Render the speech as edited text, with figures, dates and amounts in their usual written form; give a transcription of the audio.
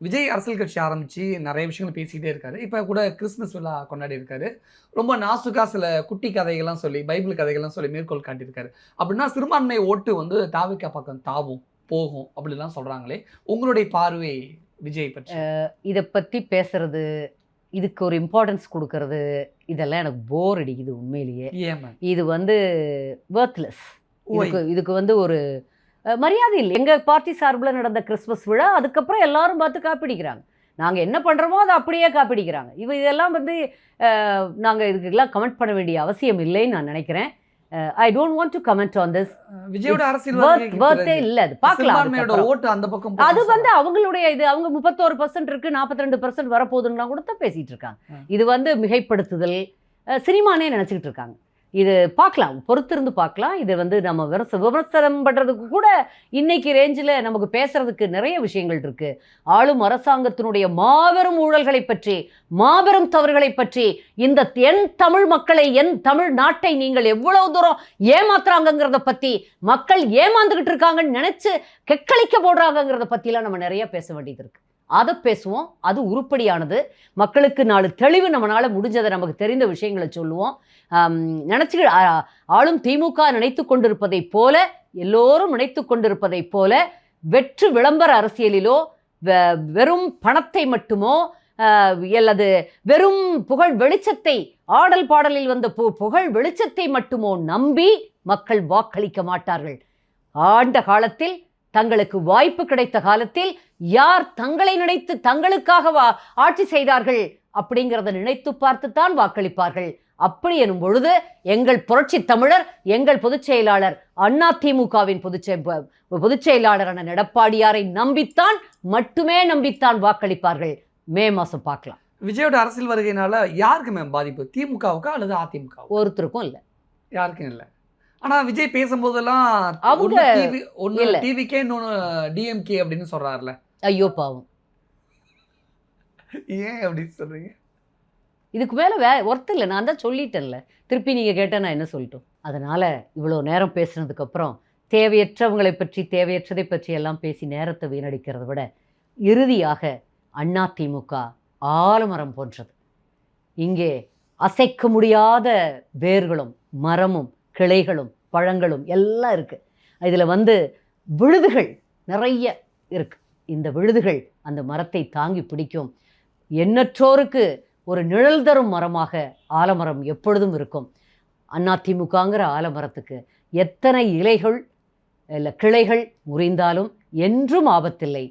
விஜய் அரசியல் கட்சி ஆரம்பிச்சு நிறைய விஷயங்கள் பேசிக்கிட்டே இருக்காரு. இப்ப கூட கிறிஸ்துமஸ் விழா கொண்டாடி இருக்காரு. ரொம்ப நாசூக்கா சில குட்டி கதைகள்லாம் சொல்லி, பைபிள் கதைகள்லாம் சொல்லி மேற்கோள் காட்டியிருக்காரு. அப்படின்னா சிறுபான்மை ஓட்டு வந்து தாவேக்கா பக்கம் தாவும், போகும் அப்படிலாம் சொல்றாங்களே. உங்களுடைய பார்வை விஜய் பற்றி? இத பத்தி பேசுறது, இதுக்கு ஒரு இம்பார்ட்டன்ஸ் குடுக்கறது, இதெல்லாம் எனக்கு போர் அடிக்குது உண்மையிலேயே. ஏன் மேம்? இது வந்து வொர்த்லெஸ். ஒய்? இதுக்கு வந்து ஒரு மரியாதை இல்ல. எங்க பார்ட்டி சார்புல நடந்த கிறிஸ்மஸ் விழா, அதுக்கப்புறம் எல்லாரும் பார்த்து காப்பிடிக்கிறாங்க. நாங்க என்ன பண்றோமோ அத அப்படியே காப்பிடிக்கிறாங்க. இதெல்லாம் வந்து நாங்க இதுக்கெல்லாம் கமெண்ட் பண்ண வேண்டிய அவசியம் இல்லைன்னு நான் நினைக்கிறேன். I don't want to comment on this. விஜயோட அரசியல் வொர்த்தே இல்ல அது. பார்க்கலாம். சிறுபான்மையோட ஓட்டு அந்த பக்கம் அது வந்து அவங்களுடைய இது. அவங்க 31% இருக்கு, 42% வரப்போகுதுன்னா கூட தான் பேசிட்டு இருக்காங்க. இது வந்து மிகைப்படுத்துதல், சினிமானே நினைச்சுக்கிட்டு இருக்காங்க. இது பார்க்கலாம், பொறுத்திருந்து பார்க்கலாம். இது வந்து நம்ம விமர்சனம் பண்ணுறதுக்கு கூட இன்னைக்கு ரேஞ்சில் நமக்கு பேசுறதுக்கு நிறைய விஷயங்கள் இருக்கு. ஆளும் அரசாங்கத்தினுடைய மாபெரும் ஊழல்களை பற்றி, மாபெரும் தவறுகளை பற்றி, இந்த என் தமிழ் மக்களை, என் தமிழ் நாட்டை நீங்கள் எவ்வளவு தூரம் ஏமாத்துறாங்கிறத பற்றி, மக்கள் ஏமாந்துக்கிட்டு இருக்காங்கன்னு நினைச்சு கெக்களிக்க போடுறாங்கிறத பற்றிலாம் நம்ம நிறைய பேச வேண்டியது இருக்கு. அதை பேசுவோம். அது உருப்படியானது. மக்களுக்கு 4 தெளிவு நம்மளால் முடிஞ்சதை நமக்கு தெரிந்த விஷயங்களை சொல்லுவோம். ஆளும் திமுக நினைத்து கொண்டிருப்பதை போல, எல்லோரும் நினைத்து கொண்டிருப்பதை போல வெற்று விளம்பர அரசியலிலோ, வெறும் பணத்தை மட்டுமோ, அல்லது வெறும் புகழ் வெளிச்சத்தை, ஆடல் பாடலில் வந்த புகழ் வெளிச்சத்தை மட்டுமோ நம்பி மக்கள் வாக்களிக்க மாட்டார்கள். ஆண்ட காலத்தில், தங்களுக்கு வாய்ப்பு கிடைத்த காலத்தில் யார் தங்களை நினைத்து தங்களுக்காக ஆட்சி செய்தார்கள் அப்படிங்கிறத நினைத்து பார்த்துத்தான் வாக்களிப்பார்கள். அப்படி எனும் பொழுது எங்கள் புரட்சி தமிழர், எங்கள் பொதுச் செயலாளர், அதிமுகவின் பொதுச் செயலாளரான எடப்பாடியாரை மட்டுமே நம்பித்தான் வாக்களிப்பார்கள். மே மாசம் பார்க்கலாம். விஜயோட அரசியல் வருகையினால யாருக்கு மேம் பாதிப்பு? திமுகவுக்கா அல்லது அதிமுக? ஒருத்தருக்கும் இல்லை, யாருக்கும் இல்லை. ஆனா விஜய் பேசும்போதெல்லாம் அவங்க டிவிகே, இன்னொன்னு டிஎம்கே அப்படின்னு சொல்றாருல. ஐயோ பாவம். ஏன் அப்படி சொல்றீங்க? இதுக்கு மேலே ஒர்த்து இல்லை. நான் தான் சொல்லிட்டேன்ல. திருப்பி நீங்கள் கேட்டால் நான் என்ன சொல்லட்டும்? அதனால் இவ்வளோ நேரம் பேசுனதுக்கப்புறம் தேவையற்றவங்களை பற்றி, தேவையற்றதை பற்றி எல்லாம் பேசி நேரத்தை வீணடிக்கிறத விட, இறுதியாக அதிமுக ஆலமரம் போன்றது. இங்கே அசைக்க முடியாத வேர்களும் மரமும் கிளைகளும் பழங்களும் எல்லாம் இருக்குது. இதில் வந்து விழுதுகள் நிறைய இருக்குது. இந்த விழுதுகள் அந்த மரத்தை தாங்கி பிடிக்கும். எண்ணற்றோருக்கு ஒரு நிழல் தரும் மரமாக ஆலமரம் எப்பொழுதும் இருக்கும். அதிமுகங்கிற ஆலமரத்துக்கு எத்தனை இலைகள் இல்லை கிளைகள் முறிந்தாலும் என்றும் ஆபத்தில்லை.